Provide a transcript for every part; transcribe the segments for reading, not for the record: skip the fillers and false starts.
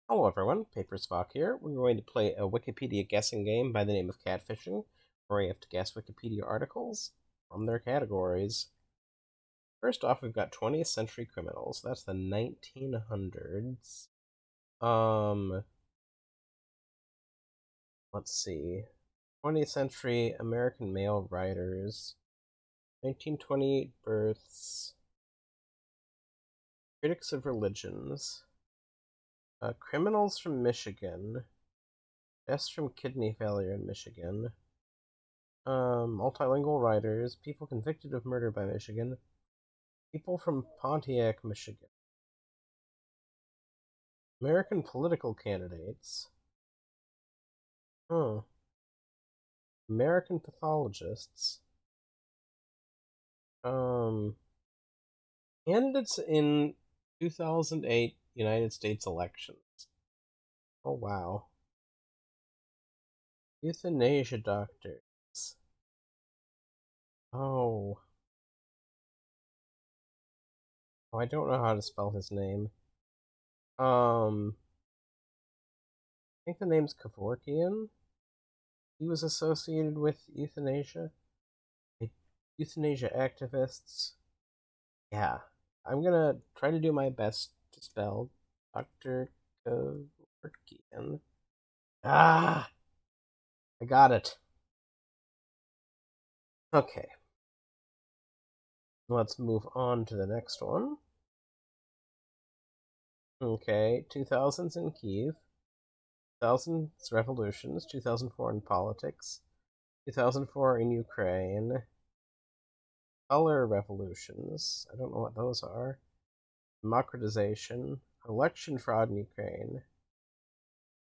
Hello everyone, PaperSpock here. We're going to play a Wikipedia guessing game by the name of Catfishing, where you have to guess Wikipedia articles from their categories. First off, we've got 20th century criminals. That's the 1900s. Let's see. 20th century American male writers. 1928 births. Critics of religions. Criminals from Michigan. Deaths from kidney failure in Michigan. Multilingual writers, people convicted of murder by Michigan, people from Pontiac, Michigan, American political candidates, huh, American pathologists, um, candidates in 2008 United States elections. Oh wow. Euthanasia doctors. Oh. Oh, I don't know how to spell his name. I think the name's Kevorkian. He was associated with euthanasia. Euthanasia activists. Yeah, I'm gonna try to do my best to spell Dr. Kevorkian. Ah, I got it. Okay, let's move on to the next one. Okay, 2000s in Kiev, 2000s revolutions, 2004 in politics, 2004 in Ukraine, color revolutions. I don't know what those are. Democratization, election fraud in Ukraine,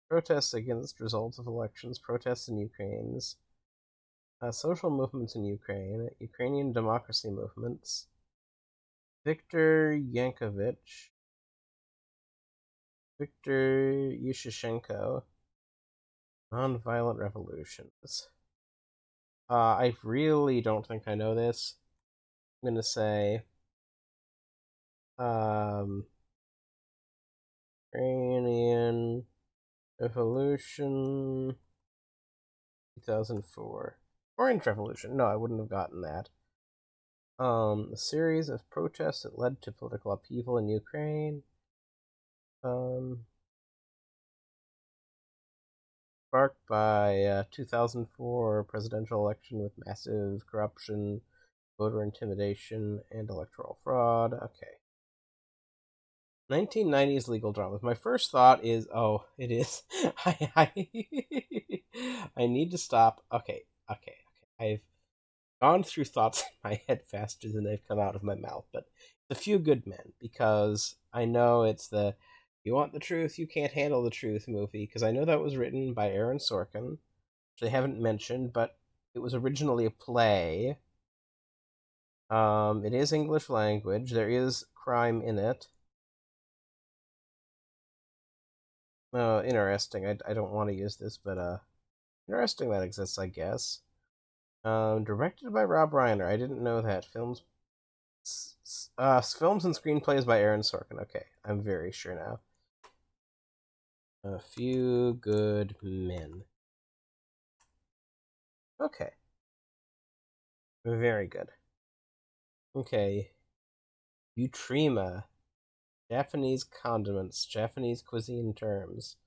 protests against results of elections, protests in Ukraine's social movements in Ukraine, Ukrainian democracy movements, Viktor Yankovich, Viktor Yushchenko, nonviolent revolutions. I really don't think I know this. I'm gonna say, Ukrainian Revolution 2004. Orange Revolution. No, I wouldn't have gotten that. A series of protests that led to political upheaval in Ukraine. Sparked by 2004 presidential election with massive corruption, voter intimidation, and electoral fraud. Okay. 1990s legal dramas. My first thought is, oh, it is. I need to stop. Okay. I've gone through thoughts in my head faster than they've come out of my mouth, but A Few Good Men, because I know it's the you want the truth, you can't handle the truth movie, because I know that was written by Aaron Sorkin, which they haven't mentioned, but it was originally a play. It is English language. There is crime in it. Interesting. I don't want to use this, but interesting that exists, I guess. Directed by Rob Reiner. I didn't know that. Films and screenplays by Aaron Sorkin. Okay, I'm very sure now. A Few Good Men. Okay, very good. Okay, Utrima. Japanese condiments, Japanese cuisine terms,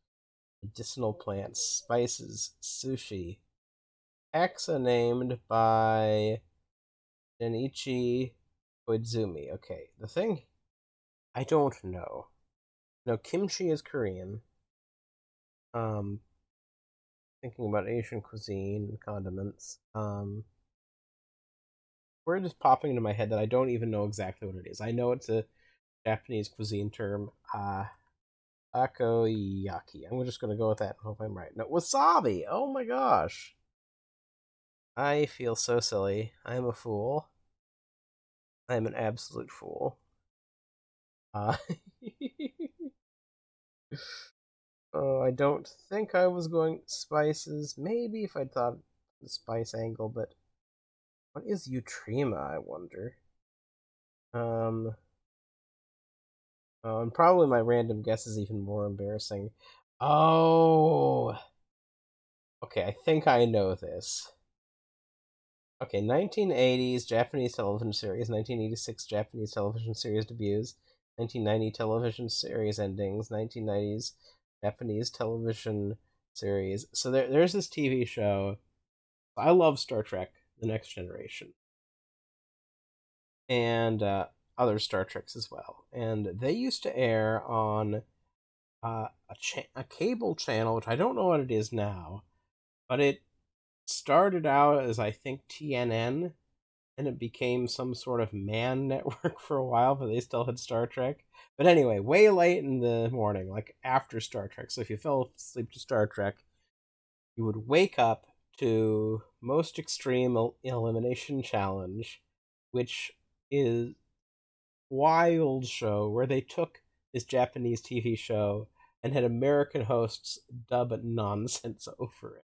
medicinal plants, spices, sushi. Taxa named by Jenichi Koizumi. Okay, the thing I don't know. No, kimchi is Korean. Thinking about Asian cuisine and condiments. Word is popping into my head that I don't even know exactly what it is. I know it's a Japanese cuisine term. Takoyaki. I'm just gonna go with that and hope I'm right. No, wasabi. Oh my gosh. I feel so silly. I am a fool. I am an absolute fool. Uh, oh, I don't think I was going spices. Maybe if I'd thought the spice angle, but what is Utrima, I wonder? Oh, and probably my random guess is even more embarrassing. Oh, okay, I think I know this. Okay, 1980s Japanese television series, 1986 Japanese television series debuts, 1990 television series endings, 1990s Japanese television series. So there's this TV show. I love Star Trek: The Next Generation, and other Star Treks as well. And they used to air on a cable channel, which I don't know what it is now, but it started out as, I think, TNN, and it became some sort of man network for a while, but they still had Star Trek. But anyway, way late in the morning, like after Star Trek. So if you fell asleep to Star Trek, you would wake up to Most Extreme Elimination Challenge, which is wild show where they took this Japanese TV show and had American hosts dub nonsense over it.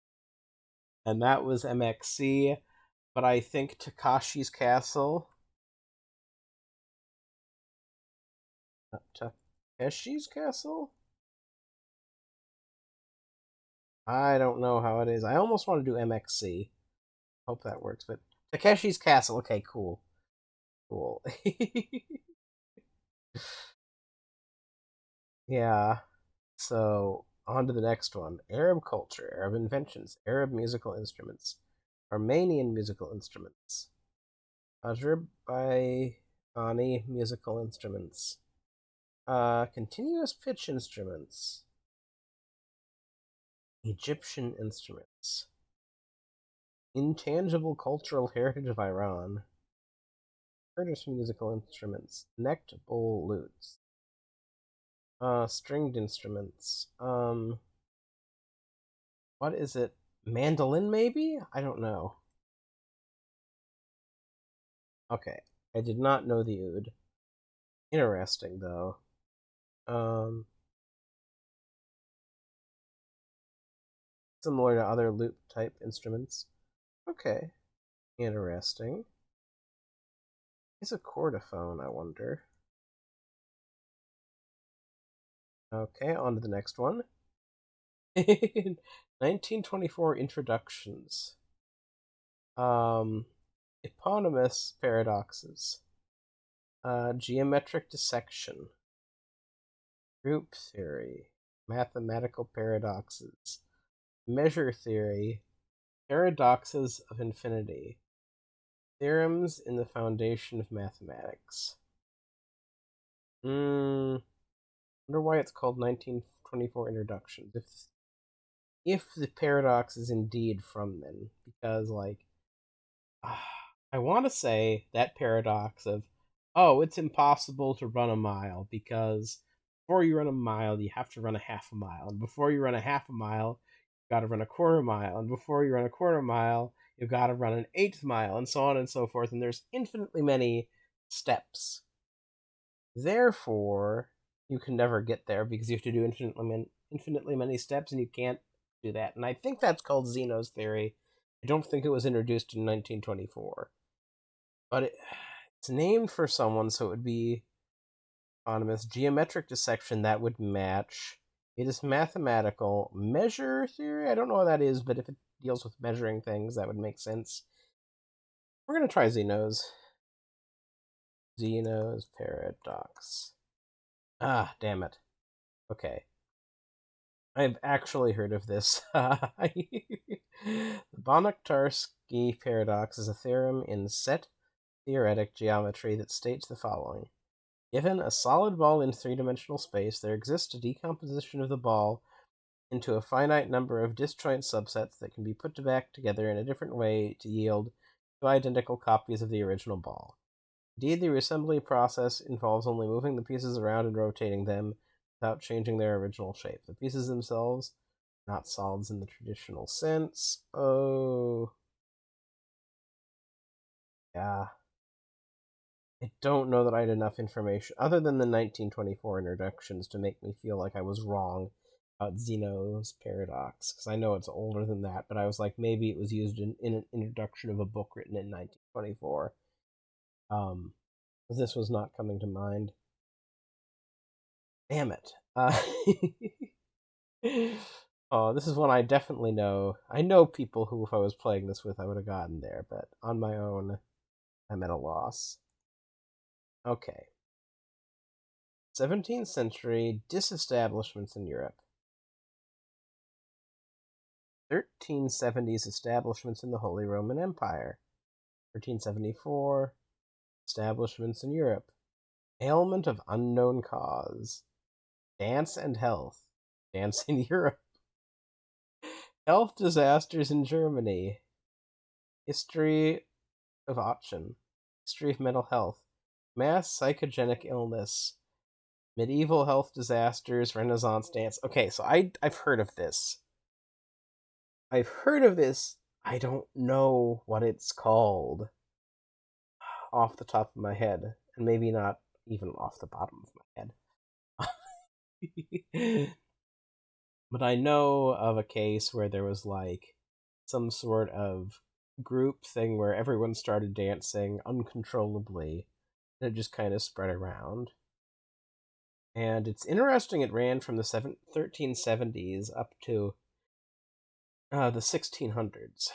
And that was MXC, but I think Takashi's Castle. Takeshi's Castle? I don't know how it is. I almost want to do MXC. Hope that works, but Takeshi's Castle. Okay, cool. Cool. Yeah. So, on to the next one. Arab culture, Arab inventions, Arab musical instruments, Armenian musical instruments, Azerbaijani musical instruments, continuous pitch instruments, Egyptian instruments, intangible cultural heritage of Iran, Kurdish musical instruments, necked bowl lutes, stringed instruments, what is it? Mandolin, maybe? I don't know. Okay, I did not know the oud. Interesting, though. Um, Similar to other lute type instruments. Okay, interesting. Is a chordophone, I wonder. Okay, on to the next one. 1924 introductions. Eponymous paradoxes. Geometric dissection. Group theory. Mathematical paradoxes. Measure theory. Paradoxes of infinity. Theorems in the foundation of mathematics. Wonder why it's called 1924 introductions. If the paradox is indeed from them, because like I want to say that paradox of, oh, it's impossible to run a mile because before you run a mile, you have to run a half a mile, and before you run a half a mile, you've got to run a quarter mile, and before you run a quarter mile, you've got to run an eighth mile, and so on and so forth. And there's infinitely many steps. Therefore, you can never get there because you have to do infinitely many steps, and you can't do that. And I think that's called Zeno's theory. I don't think it was introduced in 1924, but it's named for someone, so it would be autonomous. Geometric dissection, that would match. It is mathematical. Measure theory, I don't know what that is, but if it deals with measuring things, that would make sense. We're going to try Zeno's. Zeno's paradox. Ah, damn it. Okay. I've actually heard of this. The Banach-Tarski paradox is a theorem in set theoretic geometry that states the following. Given a solid ball in three-dimensional space, there exists a decomposition of the ball into a finite number of disjoint subsets that can be put back together in a different way to yield two identical copies of the original ball. Indeed, the reassembly process involves only moving the pieces around and rotating them without changing their original shape. The pieces themselves are not solids in the traditional sense. Oh, yeah. I don't know that I had enough information, other than the 1924 introductions, to make me feel like I was wrong about Zeno's paradox, because I know it's older than that, but I was like, maybe it was used in an introduction of a book written in 1924. This was not coming to mind. Damn it. Oh, this is one I definitely know. I know people who, if I was playing this with, I would have gotten there, but on my own, I'm at a loss. Okay. 17th century disestablishments in Europe. 1370s establishments in the Holy Roman Empire. 1374 establishments in Europe. Ailment of unknown cause. Dance and health. Dance in Europe. Health disasters in Germany. History of Aachen. History of mental health. Mass psychogenic illness. Medieval health disasters. Renaissance dance. Okay, so I've heard of this. I don't know what it's called off the top of my head, and maybe not even off the bottom of my head. But I know of a case where there was like some sort of group thing where everyone started dancing uncontrollably, and it just kind of spread around. And it's interesting, it ran from the 1370s up to the 1600s.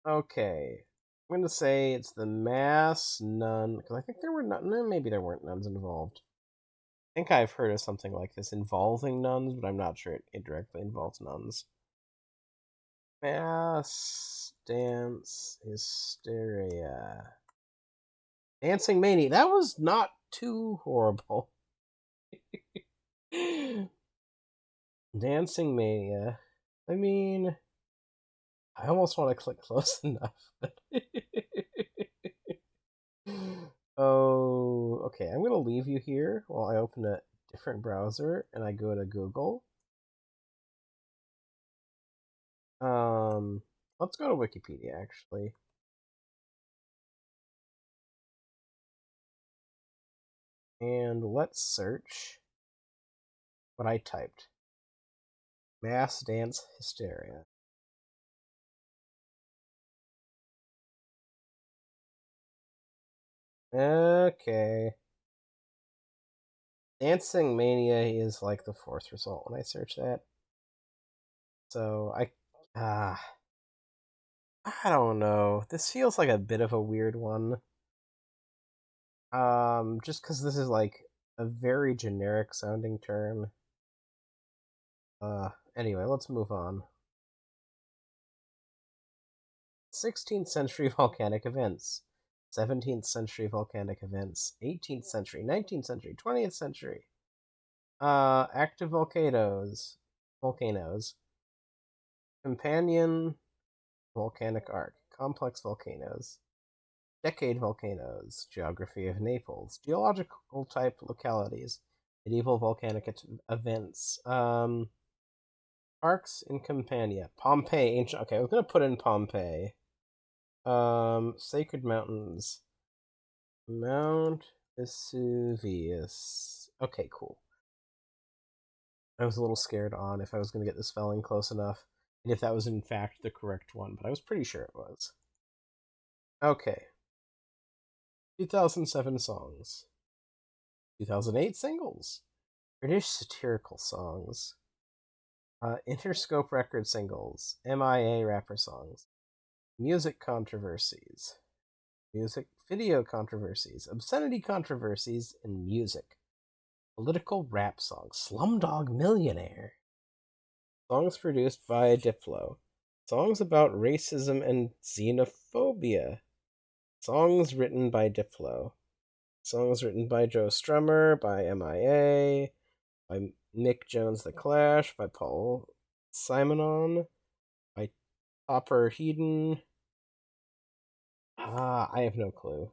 Okay, I'm going to say it's the mass nun, because I think there were maybe there weren't nuns involved. I think I've heard of something like this involving nuns, but I'm not sure it directly involves nuns. Mass dance hysteria. Dancing mania. That was not too horrible. Dancing mania. I mean, I almost want to click close enough. Oh, okay. I'm going to leave you here while I open a different browser and I go to Google. Let's go to Wikipedia, actually. And let's search what I typed. Mass dance hysteria. Okay. Dancing mania is like the fourth result when I search that. So I don't know. This feels like a bit of a weird one. Just because this is like a very generic sounding term. Anyway, let's move on. 16th century volcanic events. 17th century volcanic events. 18th century, 19th century, 20th century. Active volcanoes. Companion volcanic arc. Complex volcanoes. Decade volcanoes. Geography of Naples. Geological type localities. Medieval volcanic events. Arcs in Campania. Pompeii. Ancient. Okay, I was gonna put in Pompeii. Sacred mountains. Mount Vesuvius. Okay, cool. I was a little scared on if I was going to get the spelling close enough, and if that was in fact the correct one, but I was pretty sure it was. Okay. 2007 songs. 2008 singles. British satirical songs. Interscope record singles. MIA rapper songs. Music controversies. Music video controversies. Obscenity controversies in music. Political rap songs. Slumdog Millionaire. Songs produced by Diplo. Songs about racism and xenophobia. Songs written by Diplo. Songs written by Joe Strummer, by MIA, by Nick Jones The Clash, by Paul Simonon, by Topper Headon. I have no clue.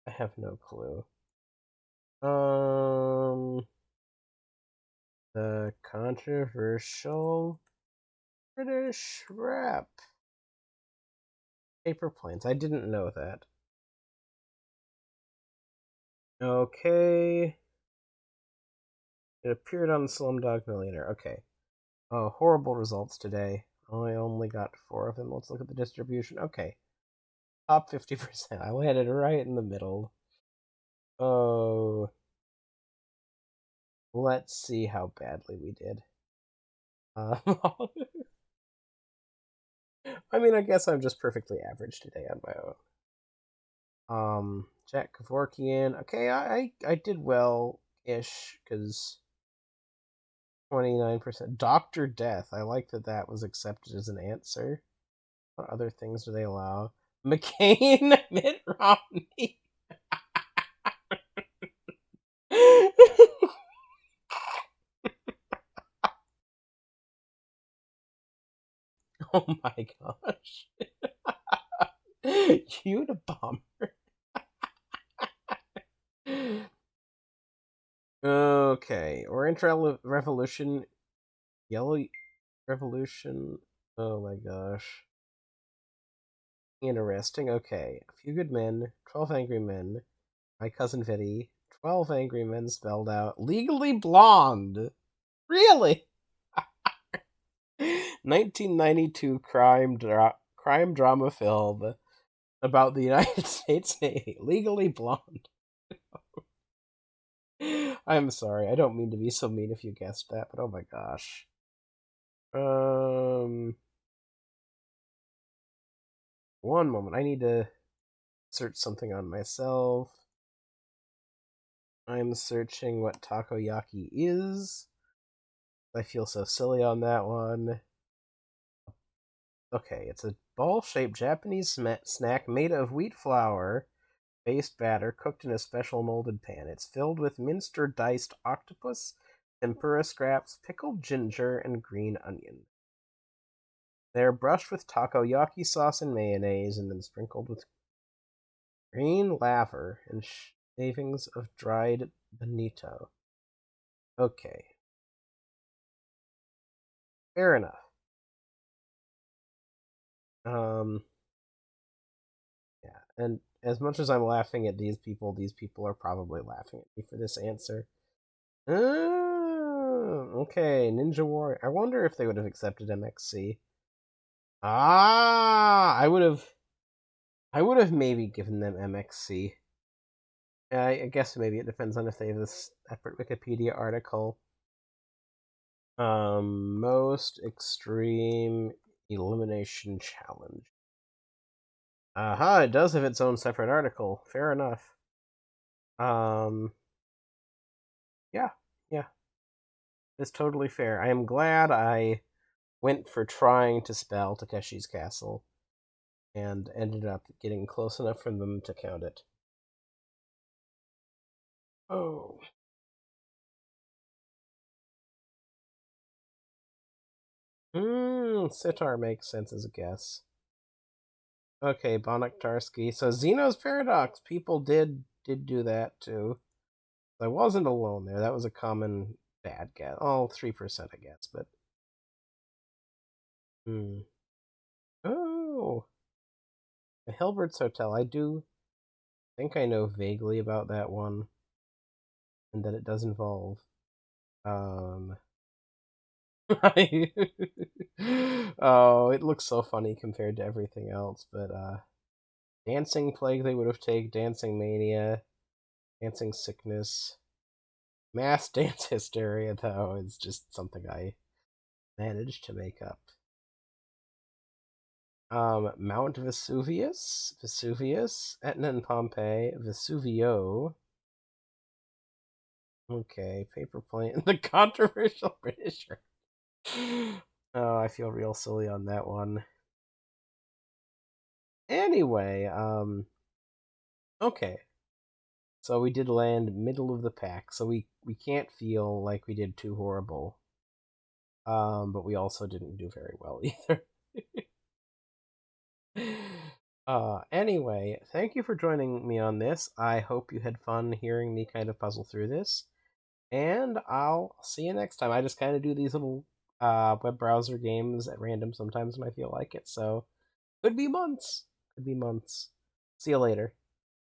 I have no clue. The controversial British rap. Paper Planes. I didn't know that. Okay. It appeared on Slumdog Millionaire. Okay. Horrible results today. I only got 4 of them. Let's look at the distribution. Okay. Top 50%. I landed right in the middle. Oh, let's see how badly we did. I mean, I guess I'm just perfectly average today on my own. Jack Kevorkian. Okay, I did well-ish, because 29%. Dr. Death. I like that was accepted as an answer. What other things do they allow? McCain, Mitt Romney. Oh my gosh. Unabomber. Okay, Orange Revolution, Yellow Revolution. Oh my gosh. Interesting. Okay, A Few Good Men, 12 Angry Men, My Cousin Vinny, 12 Angry Men spelled out, Legally Blonde. Really? 1992 crime drama film about the United States Navy. Legally Blonde. I'm sorry. I don't mean to be so mean if you guessed that, but oh my gosh. One moment. I need to search something on myself. I'm searching what takoyaki is. I feel so silly on that one. Okay, it's a ball-shaped Japanese snack made of wheat flour based batter cooked in a special molded pan. It's filled with minced or diced octopus, tempura scraps, pickled ginger, and green onion. They're brushed with takoyaki sauce and mayonnaise and then sprinkled with green laver and shavings of dried bonito. Okay. Fair enough. Yeah, and as much as I'm laughing at these people are probably laughing at me for this answer. Okay, Ninja Warrior. I wonder if they would have accepted MXC. I would have maybe given them MXC. I guess maybe it depends on if they have this separate Wikipedia article. Most extreme elimination challenge. Aha, it does have its own separate article. Fair enough. Yeah, yeah. It's totally fair. I am glad I went for trying to spell Takeshi's Castle and ended up getting close enough for them to count it. Oh. Sitar makes sense as a guess. Okay, Bonaktarsky. So Zeno's Paradox. People did do that too. I wasn't alone there. That was a common bad guess. Oh, 3%, I guess, but Oh, the Hilbert's Hotel. I do think I know vaguely about that one, and that it does involve um oh, it looks so funny compared to everything else, but Dancing Plague they would have taken, Dancing Mania, Dancing Sickness. Mass Dance Hysteria, though, is just something I managed to make up. Mount Vesuvius, Etna and Pompeii, Vesuvio. Okay, paper plane, the controversial Britisher. Oh, I feel real silly on that one. Anyway, okay. So we did land middle of the pack, so we can't feel like we did too horrible. But we also didn't do very well either. Anyway, thank you for joining me on this. I hope you had fun hearing me kind of puzzle through this. And I'll see you next time. I just kind of do these little web browser games at random sometimes when I feel like it. So could be months. Could be months. See you later.